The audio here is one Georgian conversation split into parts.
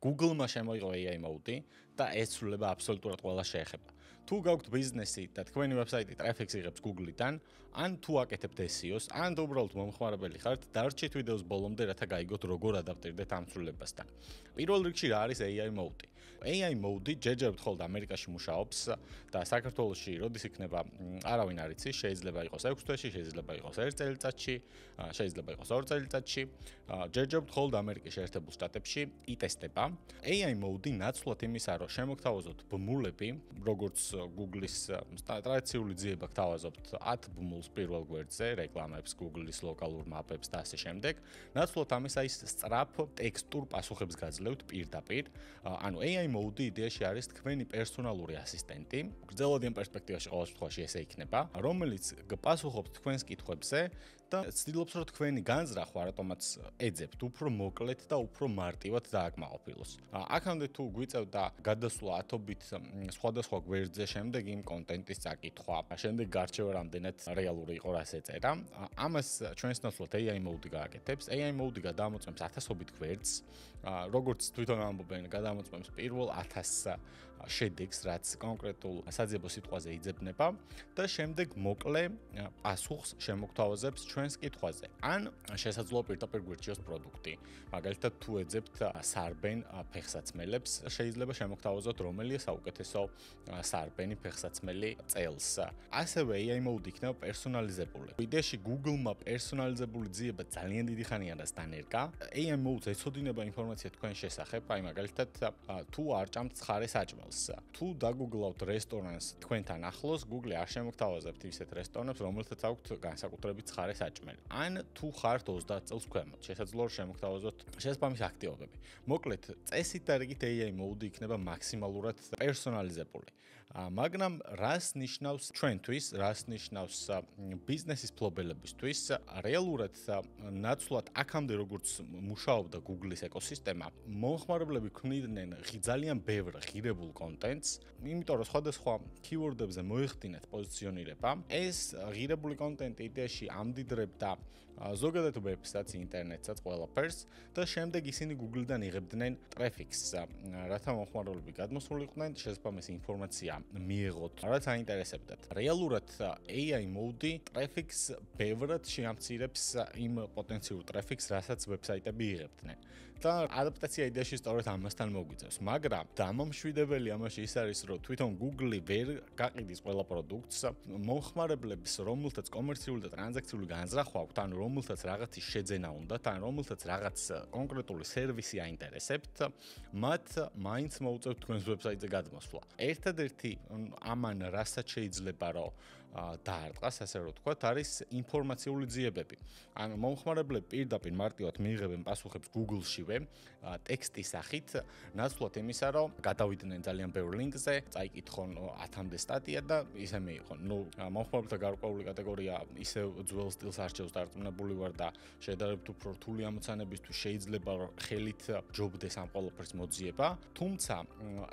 Google-მა შემოიღო AI mode და ეს სრულება აბსოლუტურად ყველა შეეხება. თუ გაქვთ ბიზნესი და თქვენი ვებსაიტი ტრაფიკს იღებს Google-იდან, ან თუ აკეთებთ SEO-ს, ან თუ უბრალოდ მომხმარებელი ხართ, დარჩით ვიდეოს ბოლომდე, რათა გაიგოთ როგორ ადაპტირდეთ ამ სრულებასთან. პირველ რიგში რა არის AI mode? AI mode ჯერჯერობით ხოლმე ამერიკაში მუშაობს და საქართველოში როდის იქნება, არავინ არ იცის, შეიძლება იყოს 6 თვეში, შეიძლება იყოს 1 წელიწადში, შეიძლება იყოს 2 წელიწადში. ჯერჯერობით ხოლმე ამერიკის შეერთებულ შტატებში იტესტება. AI mode ნაცვლად იმისა, რომ შემოგთავაზოთ ბმულები, როგორც Google-ის ტრადიციული ძიება გთავაზობთ 10 ბმულს პირველ გვერდზე, რეკლამებს, Google-ის ლოკალურ მაპებს და ასე შემდეგ. ნაცვლად ამისა ის სწრაფ ტექსტურ პასუხებს გაძლევთ პირდაპირ. ანუ AI mode იდეაში არის თქვენი პერსონალური ასისტენტი. გრძელვადიან პერსპექტივაში ყოველ შემთხვევაში ესე იქნება, რომელიც გპასუხობს თქვენს კითხვებზე და ცდილობს, რომ თქვენი განზრახვა რატომაც ეძებთ, უფრო მოკლედ და უფრო მარტივად დააკმაყოფილოს. აქამდე თუ გვიწევდა გადასვლა ათობით სხვადასხვა გვერდზე, შემდეგ იმ კონტენტის წაკითხვა, შემდეგ გარჩევა რამდენად რეალური იყო რას ეწერა. ამას ჩვენს ნაცვლად AI mode გააკეთებს. AI mode გადამოწმებს ათასობით გვერდს, როგორც თვითონ ამბობენ, გადამოწმებს პირველ 1000 შედეგს, რაც კონკრეტულ საძიებო სიტყვაზე იძებნება და შემდეგ მოკლე პასუხს შემოგთავაზებს ჩვენს კითხვაზე. ან შესაძლოა პირდაპირ გვირჩიოს პროდუქტი. მაგალითად, თუ ეძებთ სარბენ ფეხსაცმელებს, შეიძლება შემოგთავაზოთ რომელია საუკეთესო სარბენი ფეხსაცმელი წელს. ასევე AI mode იქნება პერსონალიზებული. იდეაში Google-მა პერსონალიზებული ძიება ძალიან დიდი ხანია და დანერგა. AI mode ეცოდინება ინფორმაცია თქვენ შესახებ, აი მაგალითად, თუ არ ჭამთ ცხარე საჭმელს, თუ დაგუგლავთ რესტორანს თქვენთან ახლოს, Google არ შემოგთავაზებთ ისეთ რესტორნებს, რომელთაც აქვთ განსაკუთრებით ცხარე საჭმელი. ან თუ ხართ 30 წელს ქვემოთ, შესაძლოა შემოგთავაზოთ შესაბამისი აქტივობები. მოკლედ, წესით და რიგით AI mode იქნება მაქსიმალურად პერსონალიზებული. მაგრამ რას ნიშნავს ჩვენთვის, რას ნიშნავს ბიზნესის ფლობელებისთვის, რეალურად ნაცვლად აქამდე როგორც მუშაობდა Google-ის ეკოსისტემა, მომხმარებლები ქმნიდნენ ძალიან ბევრ ღირებულ კონტენტს, იმიტომ რომ სხვადასხვა keyword-ებზე მოიხდინეთ პოზიციონირება. ეს ღირებული კონტენტი იდეაში ამდიდრებდა ზოგადად ვებსაც, ინტერნეტსაც, ყველაფერს და შემდეგ ისინი Google-დან იღებდნენ ტრაფიკს, რათა მომხმარებლები გადმოსულიყვნენ, შესაბამისი ინფორმაცია მიიღოთ, რაც აინტერესებდათ. რეალურად AI mode ტრაფიკს ბევრად შეამცირებს იმ პოტენციურ ტრაფიკს, რასაც ვებსაიტები იღებდნენ. და ადაპტაცია იდეაში სწორედ ამასთან მოგვიწევს, მაგრამ დამამშვიდებელი ამაში ის არის, რომ თვითონ Google ვერ გაყიდის ყველა პროდუქტს, მომხმარებლებს, რომელთაც კომერციული და ტრანზაქციული განზრახვა აქვთ, ან რომელთაც რაღაცის შეძენა უნდათ, ან რომელთაც რაღაც კონკრეტული სერვისი აინტერესებთ, მათ მაინც მოუწევთ თქვენს ვებსაიტზე გადმოსვლა. ერთადერთი ამან რასაც შეიძლება რომ დაარტყას, ასე რომ ვთქვათ, არის ინფორმაციული ძიებები. ანუ მომხმარებლები პირდაპირ მარტივად მიიღებენ პასუხებს Google-შივე ტექსტის სახით, ნაცვლად იმისა, რომ გადავიდნენ ძალიან ბევრ ლინკზე, წაიკითხონ 10-მდე სტატია და ისე მიიღონ. მომხმარებელთა გარკვეული კატეგორია ისევ ძველ სტილს არჩევს, დარწმუნებული ვარ და შედარებით უფრო რთული ამოცანებისთვის შეიძლება ხელით ჯობდეს ამ ყველაფერს მოძიება, თუმცა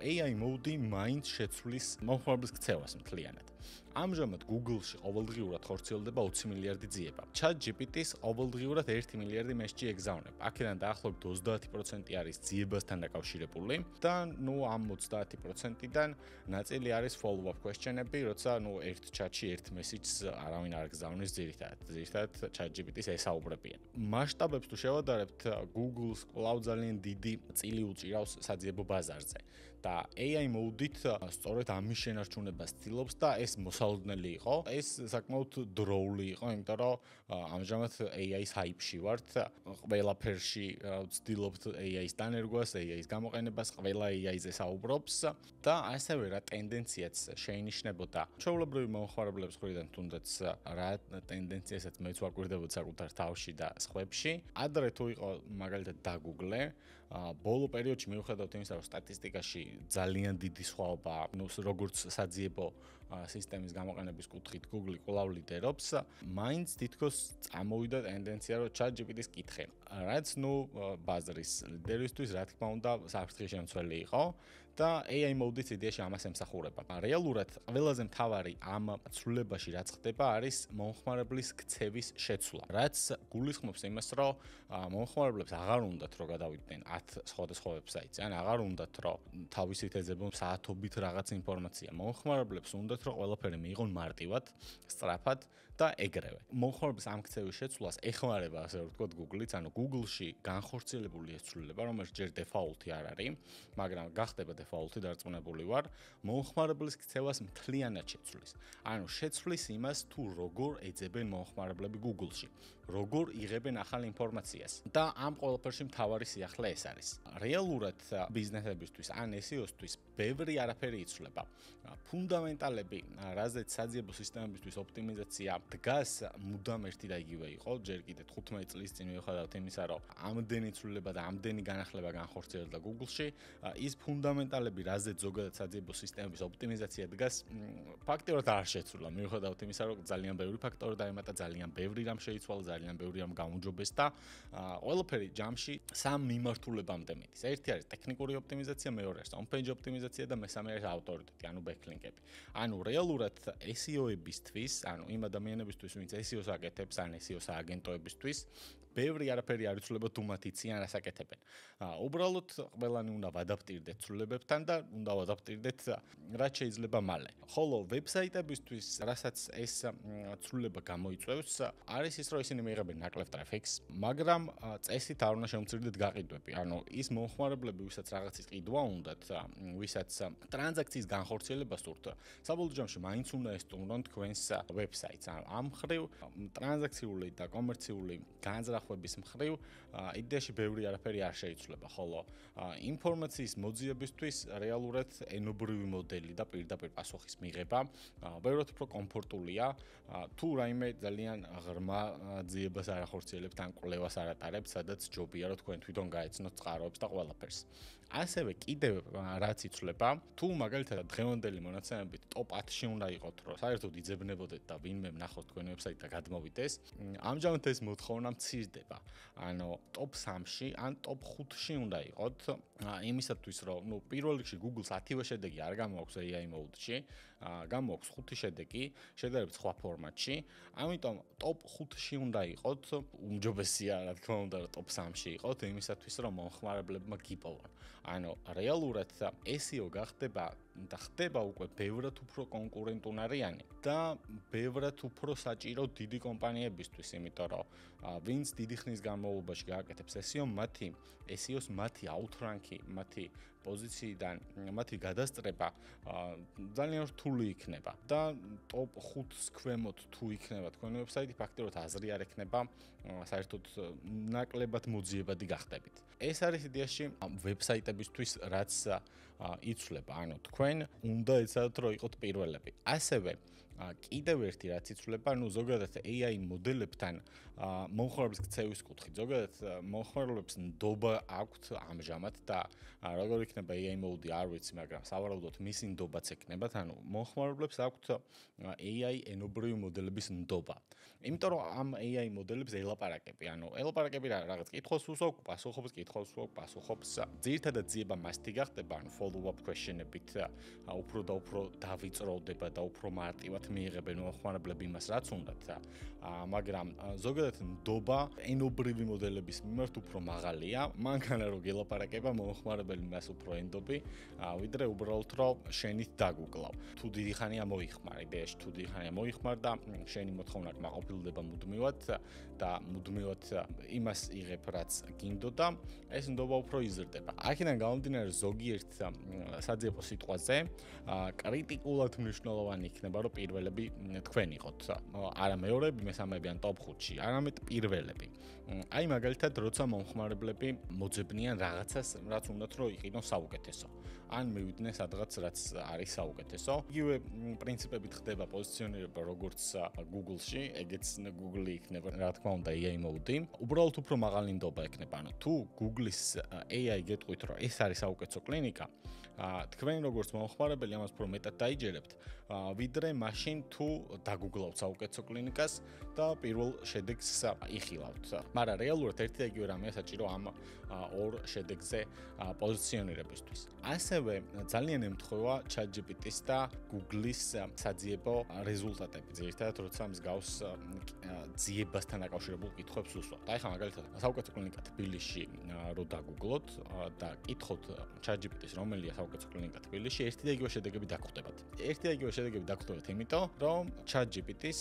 AI mode მაინც შეცვლის მომხმარებლის ქცევას მთლიანად. ამჟამად Google-ში ყოველდღიურად ხორციელდება 20 მილიარდი ძიება. ChatGPT-ს ყოველდღიურად 1 მილიარდი მესჯი ეგზავნება. აქედან დაახლოებით 30% არის ძიებასთან დაკავშირებული და ამ 30%-დან ნაწილი არის follow-up question-ები, როცა ერთ chat-ში ერთ message-ს არავინ არ გზავნის ძირითადად ChatGPT-ს ესაუბრებიან. მასშტაბებს თუ შევადარებთ, Google-ს კვლავ ძალიან დიდი წილი უჭირავს საძიებო ბაზარზე და AI mode-ით სწორედ ამის შენარჩუნებას ცდილობს და ეს მოსალოდნელი იყო. ეს საკმაოდ დროული იყო, იმიტომ რომ ამჟამად AI-ის hype-ში ვართ. ყველაფერში ვცდილობთ AI-ის დანერგვას, AI-ის გამოყენებას, ყველა AI-ზე საუბრობს და ასევე რა ტენდენციაც შეინიშნებოდა. ჩვეულებრივი მომხმარებლების მხრიდან თუნდაც რა ტენდენციასაც მეც ვაკვირდებოდი საკუთარ თავში და სხვებში. ადრე თუ იყო მაგალითად დაგუგლე, ბოლო პერიოდში მიუხედავად იმისა, რომ სტატისტიკაში ძალიან დიდი სხვაობა, როგორც საძიებო სისტემის გამოყენების კუთხით Google კვლავ ლიდერობს, მაინც თითქოს წამოვიდა ტენდენცია, რომ ChatGPT-ს კითხე. რაც ბაზრის ლიდერისთვის, რა თქმა უნდა, საფრთხის შემცველი იყო და AI mode-იც იდეაში ამას ემსახურება. რეალურად ყველაზე მთავარი ამ ცვლილებაში რაც ხდება არის მომხმარებლის ქცევის შეცვლა. რაც გულისხმობს იმას, რომ მომხმარებლებს აღარ უნდათ რომ გადავიდნენ 10 სხვადასხვა ვებსაიტზე, ან აღარ უნდათ რომ თავისით ეძებონ საათობით რაღაც ინფორმაცია. მომხმარებლებს უნდათ რომ ყველაფერი მიიღონ მარტივად, სწრაფად და ეგრევე. მომხმარებლის ამ ქცევის შეცვლას ეხმარება, ასე ვთქვათ, Google-იც, ანუ Google-ში განხორციელებული ეს ცვლილება, რომელიც ჯერ დეფაულტი არ არის, მაგრამ გახდება დეფაულტი, დარწმუნებული ვარ, მომხმარებლის ქცევას მთლიანად შეცვლის. ანუ შეცვლის იმას, თუ როგორ ეძებენ მომხმარებლები Google-ში, როგორ იღებენ ახალ ინფორმაციას. და ამ ყველაფერში მთავარი სიახლე ეს არის. რეალურად ბიზნესებისთვის ან SEO-სთვის ბევრი არაფერი იცვლება. ფუნდამენტალები, რაზეც საძიებო სისტემებისთვის ოპტიმიზაცია დგას, მუდამ ერთი და იგივე იყო, ჯერ კიდე 15 წლის წინ მივხვდათ იმისა, რომ ამდენი ცვლილება და ამდენი განახლება განხორციელდა Google-ში, ის ფუნდამენტალები, რაზეც ზოგადად საძიებო სისტემების ოპტიმიზაცია დგას, ფაქტიურად არ შეცვლა. მივხვდათ იმისა, რომ ძალიან ბევრი ფაქტორი დაემატა, ძალიან ბევრი რამ შეიცვალა, ძალიან ბევრი რამ გაუმჯობეს და ყველაფერი ჯამში სამ მიმართულებამდე მიდის. ერთი არის ტექნიკური ოპტიმიზაცია, მეორე არის on-page ოპტიმიზაცია და მესამე არის ავტორიტეტი, ანუ backlink-ები. ანუ რეალურად SEO-ებისთვის, ანუ იმ ადამიანებისთვის, ვინც SEO-ს აკეთებს, ან SEO-ს აგენტოებისთვის, ბევრი არაფერი არ იცვლება თუ მათ იციან რას აკეთებენ. უბრალოდ ყველანი უნდა ვადაპტირდეთ ცვლილებებთან და უნდა ვადაპტირდეთ რაც შეიძლება მალე. ხოლო ვებსაიტებისთვის, რასაც ეს ცვლილება გამოიწვევს, არის ის, რომ ისინი მიიღებენ ნაკლებ ტრაფიკს, მაგრამ წესით არ უნდა შემცირდეთ გაყიდვები. ანუ ის მომხმარებლები, ვისაც რაღაცის ყიდვა უნდათ, ვისაც ტრანზაქციის განხორციელება სურთ, საბოლოო ჯამში მაინც უნდა ესტუმრონ თქვენს ვებსაიტს. ანუ ამ მხრივ ტრანზაქციული და კომერციული განზრახვების მხრივ იდეაში ბევრი არაფერი არ შეიცვლება, ხოლო ინფორმაციის მოძიებისთვის რეალურად ენობრივი მოდელი და პირდაპირ პასუხის მიღება ბევრად უფრო კომფორტულია, თუ რაიმე ძალიან ღრმა ძიებას არ ახორციელებთ ან კვლევას არ ატარებთ, სადაც ჯობია რომ თქვენ თვითონ გაეცნოთ წყაროებს და ყველაფერს. ასევე კიდევ რაც იცვლება, თუ მაგალითად დღევანდელი მონაცემებით top 10-ში უნდა იყოთ, რომ საერთოდ იძებნებოდეთ და ვინმე ნახოთ თქვენ ვებსაიტს და გადმოვიდეს, ამჟამად ეს მოთხოვნა მცირდება. ანუ top 3-ში ან top 5-ში უნდა იყოთ, იმისათვის რომ, პირველ რიგში Google-ს 10-ვე შედეგი არ გამოაქვს AI mode-ში, გამოაქვს 5 შედეგი, შედარებით სხვა ფორმატში, ამიტომ top 5-ში უნდა იყოთ, უმჯობესია, რა თქმა უნდა, რომ top 3-ში იყოთ, იმისათვის რომ მომხმარებლებმა გიპოვონ. ანუ რეალურად SEO გახდება და ხდება უკვე ბევრად უფრო კონკურენტუნარიანი და ბევრად უფრო საჭირო დიდი კომპანიებისთვის, იმიტომ რომ ვინც დიდი ხნის განმავლობაში გააკეთებს SEO, მათი SEO-ს მათი outrank-ი, მათი პოზიციიდან მათი გადასწრება ძალიან რთული იქნება და top 5-ს ქვემოთ თუ იქნება თქვენი ვებსაიტი, ფაქტიურად აზრი არ ექნება, საერთოდ ნაკლებად მოძიებადი გახდებით. ეს არის იდეაში ვებსაიტებისთვის, რაც იცვლება, ანუ თქვენ უნდა ეცადოთ რომ იყოთ პირველები. ასევე კიდევ ერთი რაც იცვლება, ზოგადად AI მოდელებთან მომხმარებლის ქცევის კუთხით. ზოგადად მომხმარებლებს ნდობა აქვთ ამჟამად და როგორ იქნება AI mode არ ვიცი, მაგრამ სავარაუდოდ მისი ნდობაც ექნებათ, ანუ მომხმარებლებს აქვთ AI ენობრივი მოდელების ნდობა. იმიტომ რომ ამ AI მოდელებს ელაპარაკები, ელაპარაკები რაღაც კითხვას უსვავ, პასუხობს კითხვას უსვავ, პასუხობს. ძირითადად ძიება მასტი გახდება, follow-up question-ებით უფრო და უფრო დავიწროვდება და უფრო მარტივად მიიღებენ მომხმარებლები იმას, რაც უნდათ. მაგრამ ზოგადად ნდობა ენობრივი მოდელების მიმართ უფრო მაღალია, მანქანა რო გელაპარაკება მომხმარებელი მას უფრო ენდობი, ვიდრე უბრალოდ რომ შენით დაგუკლავ. თუ დიდი ხანია მოიხმარ, იდეაში თუ დიდი ხანია მოიხმარ და შენი მოთხოვნა კმაყოფილდება მუდმივად და მუდმივად იმას იღებ, რაც გინდო და ეს ნდობა უფრო იზრდება. აქედან გამომდინარე ზოგიერთ საძიებო სიტყვაზე კრიტიკულად მნიშვნელოვანი იქნება, რომ პირველები თქვენ იყოთ. არა მეორეები, მესამეები ან top 5-ში, არამედ პირველები. აი მაგალითად, როცა მომხმარებლები მოძებნიან რაღაცას, რაც უნდათ რომ იყიდონ საუკეთესო. ან მივიდნენ სადღაც, რაც არის საუკეთესო. იგივე პრინციპებით ხდება პოზიციონირება როგორც Google-ში, ეგეც Google-ი იქნება, რა თქმა უნდა, AI mode-ი. უბრალოდ უფრო მაღალი ნდობა ექნება. ანუ თუ Google-ის AI გეტყვით, რომ ეს არის საუკეთესო კლინიკა, თქვენ როგორც მომხმარებელი ამას უფრო მეტად დაიჯერებთ, ვიდრე მაშინ მაშინ თუ დაგუგლავთ საუკეთესო კლინიკას და პირველ შედეგს იხილავთ. მაგრამ რეალურად ერთი და იგივე რამეა საჭირო ამ ორ შედეგზე პოზიციონირებისთვის. ასევე ძალიან ემთხვევა ChatGPT-ის და Google-ის საძიებო რეზულტატები. ძირითადად როცა მსგავს ძიებასთან დაკავშირებულ კითხვებს უსვამთ. აი ხა მაგალითად საუკეთესო კლინიკა თბილისში რო დაგუგლოთ და კითხოთ ChatGPT-ს რომელია საუკეთესო კლინიკა თბილისში, ერთი და იგივე შედეგები დაგხვდებათ. ერთი და იგივე შედეგები დაგხვდებათ, იმიტომ რომ ChatGPT-ს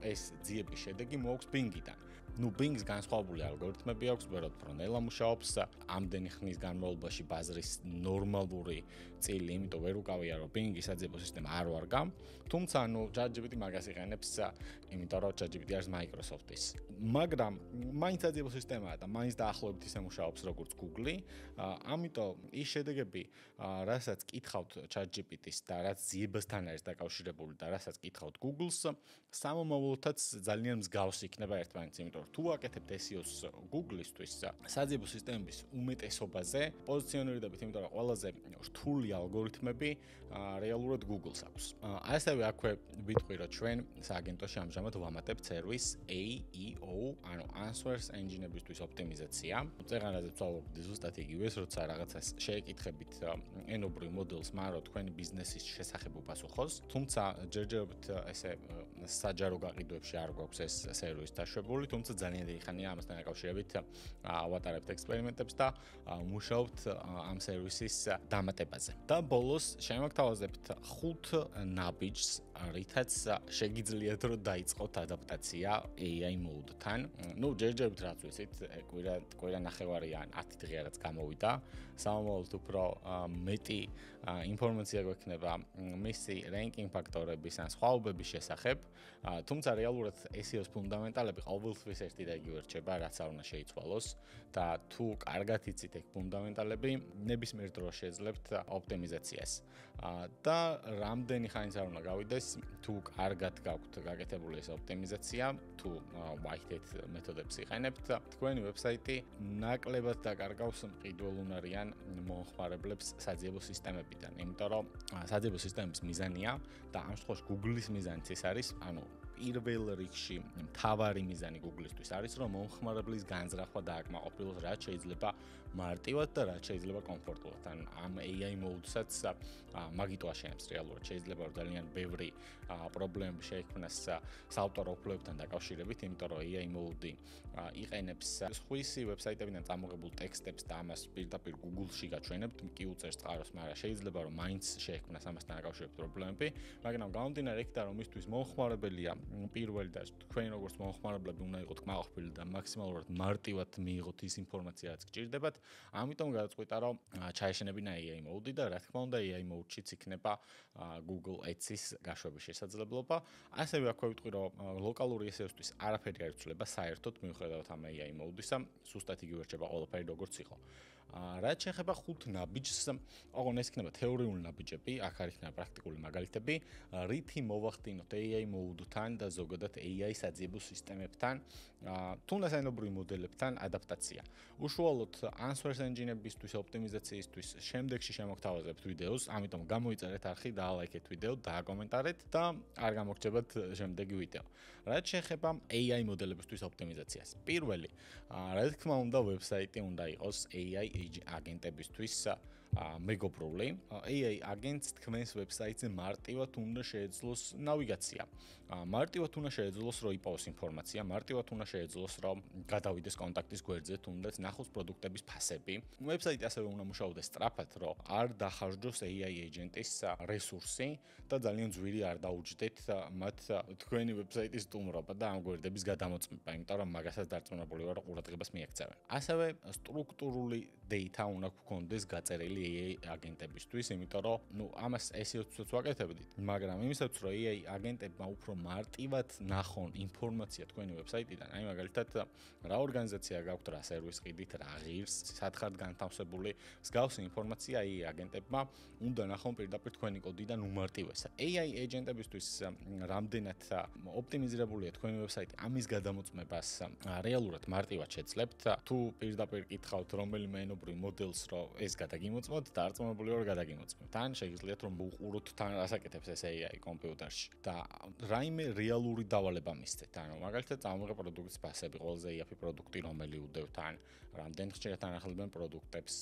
ეს ძიების შედეგი მოაქვს Bing-დან. Bing-ს განსხვავებული ალგორითმები აქვს, ვეროთ უფრო ნელა მუშაობს, ამდენი ხნის განმავლობაში ბაზრის ნორმალური წილი, იმიტომ ვერ უკავია რომ Bing-ის საძიებო სისტემა არ ვარგა. თუმცა ChatGPT მაგას იყენებს, იმიტომ რომ ChatGPT არის Microsoft-ის. მაგრამ მაინც საძიებო სისტემაა და მაინც დაახლოებით ისე მუშაობს როგორც Google-ი. ამიტომ ის შედეგები, რასაც კითხავთ ChatGPT-ს და რაც ძიებასთან არის დაკავშირებული და რასაც კითხავთ Google-ს, სამომავლოდაც ძალიან მსგავსი იქნება ერთმანეთს, იმიტომ თუ აკეთებთ SEO-ს Google-ისთვის საძიებო სისტემების უმეტესობაზე პოზიციონირდებით, იმიტომ რომ ყველაზე რთული ალგორითმები რეალურად Google-ს აქვს. ასევე აქვე ვიტყვი, რომ ჩვენ სააგენტოში ამჟამად ვამატებთ სერვისს AEO, ანუ Answers Engine-ებისთვის ოპტიმიზაცია. წეღანაზე ვწავლობთ ზუსტად იგივეს, როცა რაღაცას შეეკითხებით ენობრივ მოდელს, მაგრამ თქვენი ბიზნესის შესახებ უპასუხოს. თუმცა ჯერჯერობით ესე საჯარო გაყიდვებში არ გვაქვს ეს სერვისი დაშვებული, თუმცა ძალიან დიდი ხანია ამასთან დაკავშირებით ავატარებთ ექსპერიმენტებს და მუშაობთ ამ სერვისის დამატებაზე. და ბოლოს შემოგთავაზებთ 5 ნაბიჯს, რითაც შეგიძლიათ რომ დაიწყოთ ადაპტაცია AI mode-თან. ჯერჯერობით რაც ვიცით, კვირა ნახევარი ან 10 დღე რაც გამოვიდა, სამომავლოდ უფრო მეტი ინფორმაცია გვექნება მისი ranking ფაქტორების ან სხვაობების შესახებ. თუმცა რეალურად SEO-ს ფუნდამენტალები ყოველთვის ერთი და იგივე რჩება, რაც არ უნდა შეიცვალოს და თუ კარგად იცით ეგ ფუნდამენტალები, ნებისმიერ დროს შეძლებთ ოპტიმიზაციას. და რამდენი ხანიც არ უნდა გავიდეს, თუ კარგად გაქვთ გაკეთებული ეს ოპტიმიზაცია, თუ white-hat მეთოდებს იყენებთ, თქვენი ვებსაიტი ნაკლებად დაკარგავს მყიდველუნარიან მომხმარებლებს საძიებო სისტემებიდან, იმიტომ რომ საძიებო სისტემების მიზანია და ამ შემთხვევაში Google-ის მიზანიც ეს არის, ანუ პირველ რიგში მთავარი მიზანი Google-ისთვის არის, რომ მომხმარებლის განზრახვა დააკმაყოფილოს, რაც შეიძლება მარტივად და რაც შეიძლება კომფორტულად. ამ AI mode-საც მაგიტო აშენებს რეალურად. შეიძლება რომ ძალიან ბევრი პრობლემები შეექმნას საავტორო უფლებებთან დაკავშირებით, იმიტომ რომ AI mode იყენებს სხვისი ვებსაიტებიდან წამოღებულ ტექსტებს და ამას პირდაპირ Google-ში გაჩვენებთ, კი უწერს წყაროს, მაგრამ შეიძლება რომ მაინც შეექმნას ამასთან დაკავშირებით პრობლემები, მაგრამ გამომდინარე იქიდან, რომ მისთვის მომხმარებელია პირველი და თქვენ როგორც მომხმარებლები უნდა იყოთ კმაყოფილი და მაქსიმალურად მარტივად მიიღოთ ის ინფორმაცია, რაც გჭირდებათ. ამიტომ გადაწყვიტა, რომ ჩაეშენებინა AI mode და რა თქმა უნდა AI mode-შიც იქნება Google Ads-ის გაშვების შესაძლებლობა. ასევე აქვე ვიტყვი, რომ ლოკალური SEO-სთვის არაფერი არ იცვლება საერთოდ მიუხედავად ამ AI mode-ისა, სუსტად იგივე რჩება ყველაფერი როგორც იყო. რაც შეეხება 5 ნაბიჯს, ოღონდ ეს იქნება თეორიული ნაბიჯები, აქ არ იქნება პრაქტიკული მაგალითები, რითი მოვახდინოთ AI mode-თან და ზოგადად AI საძიებო სისტემებთან, თუნდაც ენობრივ მოდელებთან ადაპტაცია. უშუალოდ Answers Engine-ებისთვის ოპტიმიზაციისთვის შემდეგში შემოგთავაზებთ ვიდეოს, ამიტომ გამოიწერეთ არხი, დაალაიქეთ ვიდეო, დააკომენტარეთ და არ გამოგრჩებათ შემდეგი ვიდეო. რაც შეეხება AI მოდელებისთვის ოპტიმიზაციას. პირველი, რა თქმა უნდა, ვებსაიტი უნდა იყოს AI აგენტებისთვის მეგობრული. AI აგენტს თქვენს ვებსაიტზე მარტივად უნდა შეეძლოს ნავიგაცია. მარტივად უნდა შეეძლოს რომ იპოვოს ინფორმაცია, მარტივად უნდა შეეძლოს რომ გადავიდეს კონტაქტის გვერდზე, თუნდაც ნახოს პროდუქტების ფასები. ვებსაიტი ასევე უნდა მუშაობდეს სწრაფად, რომ არ დახარჯოს AI agent-ის რესურსი და ძალიან ძვირი არ დაუჯდეთ მათ თქვენი ვებსაიტის სტუმრობა და ამ გვერდების გადამოწმება, იმიტომ რომ მაგასაც დარწმუნებული ვარ, რომ ყურადღებას მიექცევენ. ასევე სტრუქტურული data უნდა გქონდეს გაწერილი AI აგენტებისთვის, იმიტომ რომ ამას SEO-საც ვაკეთებდით, მაგრამ იმისაც რომ AI აგენტებმა უფრო მარტივად ნახონ ინფორმაცია თქვენი ვებსაიტიდან, აი მაგალითად რა ორგანიზაცია გაქვთ, რა სერვისი ყიდით, რა ღირს, სათხართ განთავსებული, მსგავსი ინფორმაცია AI აგენტებმა უნდა ნახონ პირდაპირ თქვენი კოდიდან უმარტივესად. AI agent-ებისთვის რამდენად ოპტიმიზირებულია თქვენი ვებსაიტი, ამის გადამოწმებას რეალურად მარტივად შეძლებთ. თუ პირდაპირ კითხავთ რომელიმე ენობრივ მოდელს, რომ ეს გადაგიმოწმოთ, გადაგიმოწმოთ, დარწმუნებული ვარ გადაგიმოწმოთ. თან შეგიძლიათ რომ უყუროთ თან რასაკეთებს ეს AI კომპიუტერში და რაიმე რეალური დავალება მისცეთ. ანუ მაგალითად წამოიღე პროდუქტის ფასები, ყველაზე იაფი პროდუქტი რომელი უდევთ ან რამდენ ხშირად ანახლებენ პროდუქტებს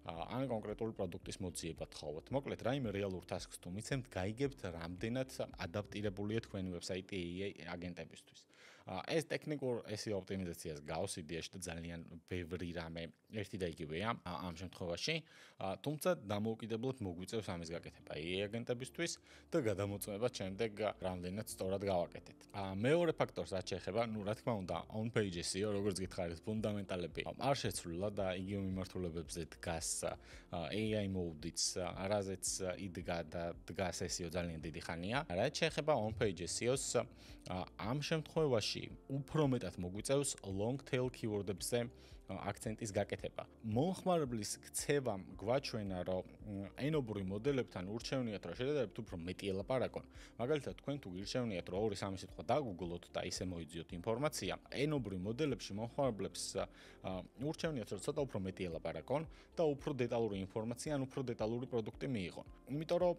ან კონკრეტული პროდუქტის მოძიება თხოვოთ. მოკლედ რაიმე რეალურ ტასკს თუ მიცემთ, გაიგებთ რამდენად ადაპტირებულია თქვენი ვებსაიტი AI აგენტებისთვის. ეს ტექნიკურ SEO ოპტიმიზაციას გავს იდეაში და ძალიან ბევრი რამე ერთი და იგივეა ამ შემთხვევაში, თუმცა დამოუკიდებლად მოგვიწევს ამის გაკეთება AI აგენტებისთვის და გადამოწმება შემდეგ რამდენად სწორად გავაკეთეთ. მეორე ფაქტორს რაც შეეხება, რა თქმა უნდა, on-page SEO, როგორც გითხარით, ფუნდამენტალები არ შეცვლილა და იგივე მიმართულებებზე დგას AI mode-იც, რაზეც იდგა და დგას SEO ძალიან დიდი ხანია. რაც შეეხება on-page SEO-ს, ამ შემთხვევაში უფრო მეტად მოგვიწევს long tail keyword-ებზე აქცენტის გაკეთება. მომხმარებლის ქცევამ გვაჩვენა, რომ ენობური მოდელებთან ურჩევნიათ, რომ შედარებით უფრო მეტი ელაპარაკონ. მაგალითად, თქვენ თუ გირჩევნიათ, რომ 2-3 სიტყვა დაგუგლოთ და ისე მოიძიოთ ინფორმაცია, ენობური მოდელებში მომხმარებლებს ურჩევნიათ, რომ ცოტა უფრო მეტი ელაპარაკონ და უფრო დეტალური ინფორმაცია, ან უფრო დეტალური პროდუქტი მიიღონ. იმიტომ რომ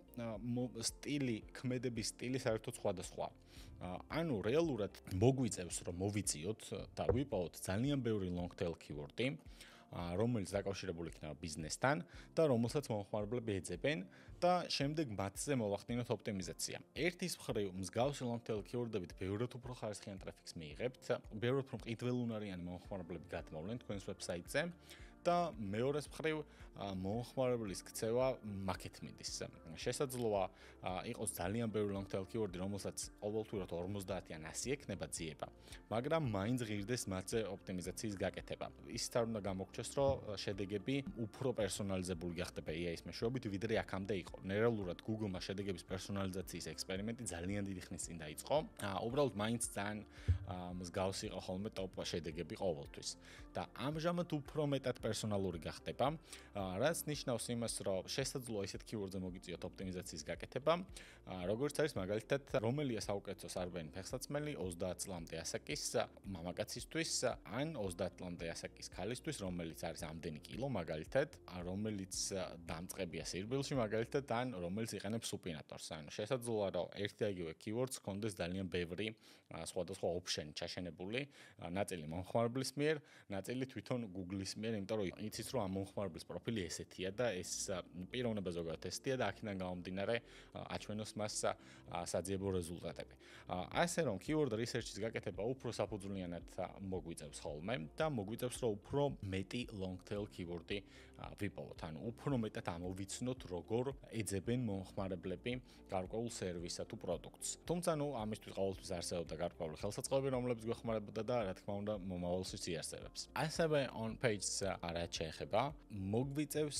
სტილი, ქმედების სტილი საერთოდ სხვადასხვაა. ანუ რეალურად მოგვიწევს, რომ მოვიწიოთ და ვიპოვოთ ძალიან ბევრი long tail keyword-ი, რომელიც დაკავშირებული იქნება ბიზნესთან და რომელსაც მომხმარებლები ეძებენ და შემდეგ მათზე მოვახდინოთ ოპტიმიზაცია. ერთის მხრივ მსგავსი long tail keyword-ებით ბევრად უფრო ხარისხიან ტრაფიკს მიიღებთ, ბევრად უფრო მყიდველუნარიანი მომხმარებლები გადმოვლენ თქვენს ვებსაიტზე და მეორეს მხრივ მომხმარებლის ქცევა მაკეთ მიდის. შესაძლოა იყოს ძალიან ბევრი long tail keyword, რომელსაც ყოველთვიურად 50 ან 100 ექნება ძიება, მაგრამ მაინც ღირდეს მათზე ოპტიმიზაციის გაკეთება. ისიც არ უნდა გამოგჩეს, რომ შედეგები უფრო პერსონალიზებული გახდება AI-ის მეშვეობით, ვიდრე აქამდე იყო. რეალურად Google-მა შედეგების პერსონალიზაციის ექსპერიმენტი ძალიან დიდი ხნის წინ დაიწყო. უბრალოდ მაინც ძალიან მსგავსი იყო ხოლმე ტოპ შედეგები ყოველთვის. და ამჟამად უფრო მეტად პერსონალური გახდება, რაც ნიშნავს იმას, რომ შესაძლოა ისეთ keyword-ზე მოგიწიოთ ოპტიმიზაციის გაკეთება, როგორც არის მაგალითად, რომელია საუკეთესო სარბენი ფეხსაცმელი 30 წლამდე ასაკის მამაკაცისთვის, ან 30 წლამდე ასაკის ქალისთვის, რომელიც არის ამდენი კილო მაგალითად, რომელიც დამწყებია სირბილში მაგალითად, ან რომელიც იყენებს სუპინატორს. ანუ შესაძლოა, რომ ერთი და იგივე keywords კონდეს ძალიან ბევრი სხვადასხვა option ჩაშენებული, ნაწილი მომხმარებლის მიერ, ნაწილი თვითონ Google-ის მიერ, იმიტომ რომ იცის, რომ ამ მომხმარებლის პროფილი ესეთია და ეს პიროვნება ზოგადად ესეთია და აქედან გამომდინარე აჩვენოს მას საძიებო რეზულტატები. ასე რომ keyword research-ის გაკეთება უფრო საფუძვლიანად მოგვიწევს ხოლმე და მოგვიწევს, რომ უფრო მეტი long tail keyword-ი ვიპოვოთ. ანუ უფრო მეტად ამოვიცნოთ, როგორ ეძებენ მომხმარებლები გარკვეულ სერვისსა თუ პროდუქტს. თუმცა, ამისთვის ყოველთვის არსებობდა გარკვეული ხელსაწყოები, რომლებიც გვეხმარებოდა და რა თქმა უნდა, მომავალშიც იარსებებს. ასევე on-page-ს რაც შეეხება, მოგვიწევს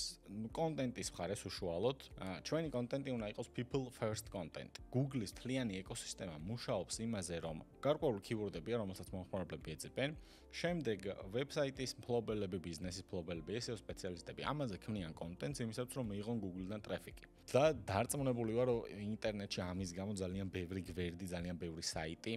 კონტენტის მხარეს უშუალოდ. ჩვენი კონტენტი უნდა იყოს people first content. Google-ის მთლიანი ეკოსისტემა მუშაობს იმაზე, რომ გარკვეული keyword-ებია, რომელსაც მომხმარებლები ეძებენ, შემდეგ ვებსაიტის მფლობელები, ბიზნესის მფლობელები, SEO სპეციალისტები ამაზე ქმნიან კონტენტს იმისათვის, რომ მიიღონ Google-დან ტრაფიკი. და დარწმუნებული ვარ, რომ ინტერნეტში ამის გამო ძალიან ბევრი გვერდი, ძალიან ბევრი საიტი,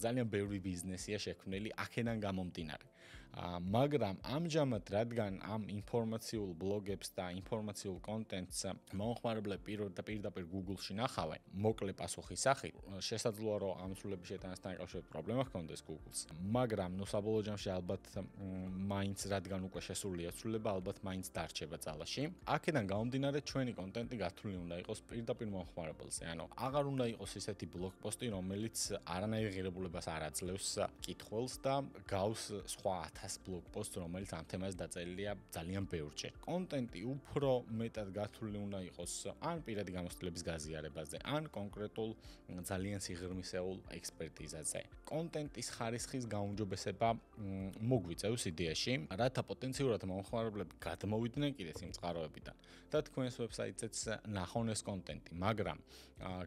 ძალიან ბევრი ბიზნესია შექმნილი აქედან გამომდინარე. მაგრამ ამჟამად, რადგან ამ ინფორმაციულ ბლოგებს და ინფორმაციულ კონტენტს მომხმარებლები პირდაპირ Google-ში ნახავენ, მოკლე პასუხის სახით, შესაძლოა, რომ ამ ცვლილების შეტანასთან დაკავშირებით პრობლემა ჰქონდეს Google-ს. მაგრამ საბოლოო ჯამში ალბათ მაინც რადგან უკვე შესულია ცვლილება, ალბათ მაინც დარჩება ძალაში. აქედან გამომდინარე, ჩვენი კონტენტი გათვლილი უნდა იყოს პირდაპირ მომხმარებელზე. ანუ აღარ უნდა იყოს ისეთი ბლოგ პოსტი, რომელიც არანაირ ღირებულებას არ აძლევს კითხველს და გავს სხვა 1000 ბლოგ პოსტს, რომელიც ამ თემაზე დაწერილია ძალიან ბევრჯერ. კონტენტი უფრო მეტად გათვლილი უნდა იყოს ან პირადი გამოცდილების გაზიარებაზე, ან კონკრეტულ ძალიან სიღრმისეულ ექსპერტიზაზე. კონტენტის ხარისხის გაუმჯობესება მოგვიწევს იდეაში, რათა პოტენციურად მომხმარებლები გადმოვიდნენ კიდეც იმ წყაროებიდან და თქვენს ვებსაიტზეც ნახონ ეს კონტენტი, მაგრამ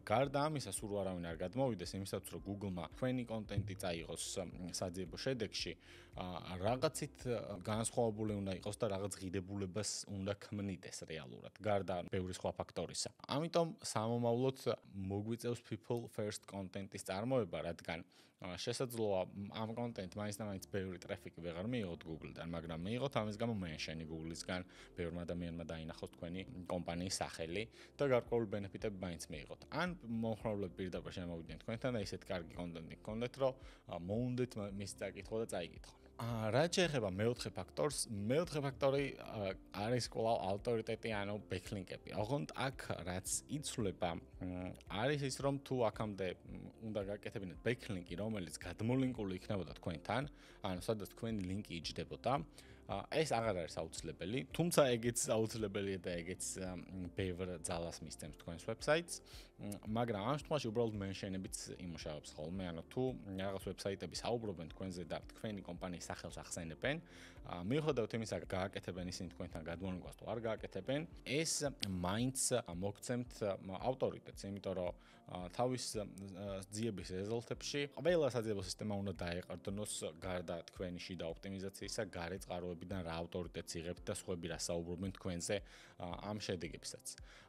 გარდა ამისა, სულ არავინ არ გადმოვიდეს იმისათვის, რომ Google-მა თქვენი კონტენტი წაიღოს საძიებო შედეგში, რაღაცით განსხვავებული განვითარებული უნდა იყოს და რაღაც ღირებულებას უნდა ქმნიდეს რეალურად, გარდა ბევრი სხვა ფაქტორისა. ამიტომ სამომავლოდ მოგვიწევს people first content-ის წარმოება, რადგან შესაძლოა ამ კონტენტ მაინც და მაინც ბევრი ტრაფიკი ვეღარ მიიღოთ Google-დან, მაგრამ მიიღოთ ამის გამო mention-ი Google-ისგან, ბევრმა ადამიანმა დაინახოს თქვენი კომპანიის სახელი და გარკვეული ბენეფიტები მაინც მიიღოთ. ან მომხმარებლები პირდაპირ შემოვიდნენ თქვენთან და ისეთ კარგი კონტენტი გქონდეთ, რომ მოუნდეთ მის წაკითხვა და წაიკითხო. რაც შეეხება მეოთხე ფაქტორს, მეოთხე ფაქტორი არის კვლავ ავტორიტეტი, ანუ ბექლინკები. ოღონდ აქ რაც იცვლება, არის ის, რომ თუ აქამდე უნდა გაკეთებინეთ ბექლინკი, რომელიც გადმოლინკული იქნებოდა თქვენთან, ანუ სადაც თქვენი ლინკი იჯდებოდა, ეს აღარ არის აუცილებელი, თუმცა ეგეც აუცილებელია და ეგეც ბევრ ძალას მისცემს თქვენს ვებსაიტს, მაგრამ ამ შემთხვევაში უბრალოდ mention-ებიც იმუშავებს ხოლმე, ანუ თუ რაღაც ვებსაიტები საუბრობენ თქვენზე და თქვენი კომპანიის სახელს ახსენებენ, მიუხედავად იმისა, გააკეთებენ ისინი თქვენთან გადმონიკვას თუ არ გააკეთებენ, ეს მაინც მოგცემთ ავტორიტეტს, იმიტომ რომ თავის ძიების რეზულტებში ყველა საძიებო სისტემა უნდა დაეყრდნოს გარდა თქვენი შიდა ოპტიმიზაციისა, გარე წყაროებიდან რა ავტორიტეტს იღებთ და სხვები რა საუბრობენ თქვენზე ამ შედეგებსაც.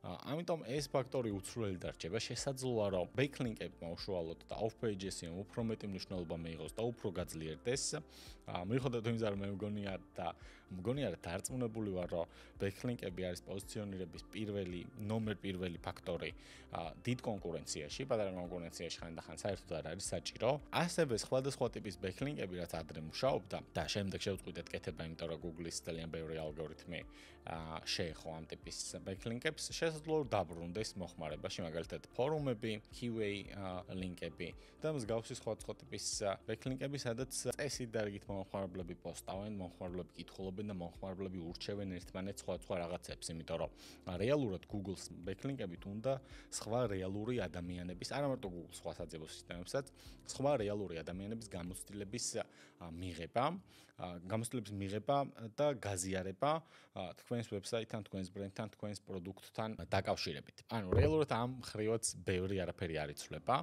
ამიტომ ეს ფაქტორი უცვლელი დარჩება. შესაძლოა რომ ბექლინკებმა უშუალოდ და off-pages-ი უფრო მეტი მნიშვნელობა მიიღოს და უფრო გაძლიერდეს. მიუხედავად იმისა, რომ მე მგონია რა დარწმუნებული ვარ, რომ ბექლინკები არის პოზიციონირების ნომერ პირველი ფაქტორი დიდ კონკურენციაში, პატარა კონკურენციაში ხანდახან საერთოდ არ არის საჭირო. ასევე სხვადასხვა ტიპის ბექლინკები, რაც ადრე მუშაობდა და შემდეგ შევწყვიტეთ კეთება, იმიტომ რომ Google-ის ძალიან ბევრი ალგორითმი შეეხო ამ ტიპის ბექლინკებს, შესაძლოა დაბრუნდეს მოხმარებაში, მაგალითად ფორუმები, QA ლინკები და მსგავსი სხვა ტიპის ბექლინკები, სადაც წესით დარგით მომხმარებლები პოსტავენ, მომხმარებლები კითხულობენ და მომხმარებლები ურჩევენ ერთმანეთს სხვა რაღაცებს, იმიტომ რომ რეალურად Google-ს ბექლინკებით უნდა სხვა რეალური ადამიანების, არა მარტო Google-ს, სხვა საძიებო სისტემებსაც, სხვა რეალური ადამიანების გამოცდილების მიღება და გაზიარება თქვენს ვებსაიტთან, თქვენს ბრენდთან, თქვენს პროდუქტთან დაკავშირებით. ანუ რეალურად ამ ხრივაც ბევრი არაფერი არ იცვლება.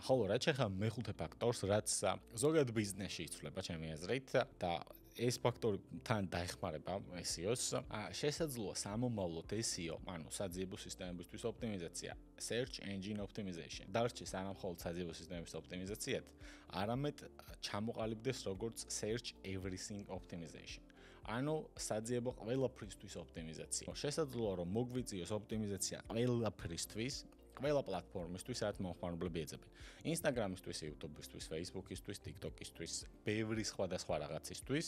ხოლო რაც შეეხება მეხუთე ფაქტორს, რაც ზოგადად ბიზნესში იცვლება, ჩემი აზრით, და ეს ფაქტორი თან დაეხმარება SEO-ს. შესაძლოა სამომავლოდ SEO, ანუ საძიებო სისტემებისთვის ოპტიმიზაცია, search engine optimization. დარჩეს არა მხოლოდ საძიებო სისტემების ოპტიმიზაციად, არამედ ჩამოყალიბდეს როგორც search everything optimization. ანუ საძიებო ყველაფრისთვის ოპტიმიზაცია. შესაძლოა რომ მოგვიწიოს ოპტიმიზაცია ყველაფრისთვის, ყველა პლატფორმისთვის, რაც მომხმარებლები ეძებენ. Instagram-ისთვის, YouTube-ისთვის, Facebook-ისთვის, TikTok-ისთვის, ბევრი სხვადასხვა რაღაცისთვის,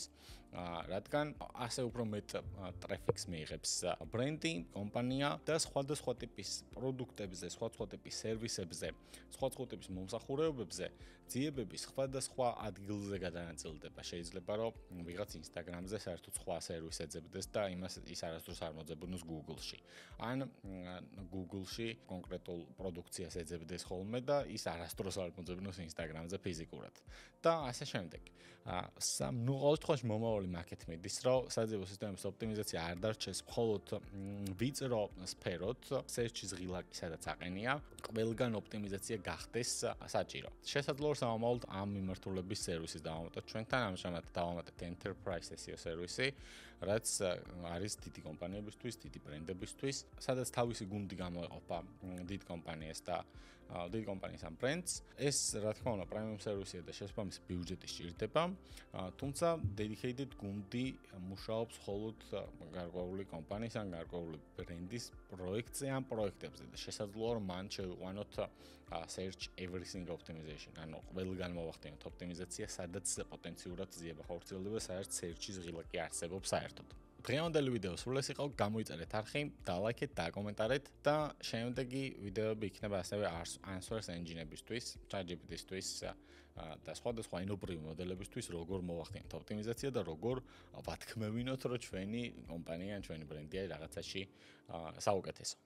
რადგან ასე უფრო მეტ ტრაფიკს მიიღებს ბრენდი, კომპანია და სხვადასხვა ტიპის პროდუქტებზე, სხვადასხვა ტიპის სერვისებზე, სხვადასხვა ტიპის მომსახურებებზე ძიებები სხვადასხვა ადგილზე გადანაწილდება. შეიძლება რომ ვიღაც Instagram-ზე საერთოდ სხვა სერვისს ეძებდეს და ის არასდროს არ მოძებნოს Google-ში. ან Google-ში კონკრეტულ პროდუქციას ეძებდეს ხოლმე და ის არასდროს არ მოძებნოს Instagram-ზე ფიზიკურად. და ასე შემდეგ. ნუ ყოველ შემთხვევაში მომავალი მაკეთ მიდის, რომ საძიებო სისტემების ოპტიმიზაცია არ დარჩეს მხოლოდ ვიწრო სფეროთ, search-ის ღილაკი სადაც აყენია, ყველგან ოპტიმიზაცია გახდეს საჭირო. შესაძლოა სამომავლოდ ამ მიმართულების სერვისის დავამატოთ ჩვენთან, ამჟამად დავამატეთ enterprise SEO სერვისი, რაც არის დიდი კომპანიებისთვის, დიდი ბრენდებისთვის, სადაც თავისი გუნდი გამოეყოფა დიდ კომპანიას და დიდ კომპანიას ამ ბრენდს. ეს რა თქმა უნდა პრემიუმ სერვისია და შესაბამისი ბიუჯეტი სჭირდება, თუმცა dedicated გუნდი მუშაობს მხოლოდ გარკვეული კომპანიის ან გარკვეული ბრენდის პროექტზე ან პროექტებზე და შესაძლოა რომ მან შევიყვანოთ search everything optimization, ანუ ყველგან მოვახდინოთ ოპტიმიზაცია, სადაც პოტენციურად ძიება ხორციელდება, სადაც search-ის ღილაკი არსებობს საერთოდ. დღევანდელი ვიდეო სულ ეს იყო, გამოიწერეთ არხი, დალაიქეთ, დაკომენტარეთ და შემდეგი ვიდეოები იქნება ასევე answers engine-ებისთვის, ChatGPT-ისთვის და სხვადასხვა ენობრივი მოდელებისთვის, როგორ მოვახდინოთ ოპტიმიზაცია და როგორ ვათქმევინოთ, რომ ჩვენი კომპანია ან ჩვენი ბრენდი არის რაღაცაში საუკეთესო.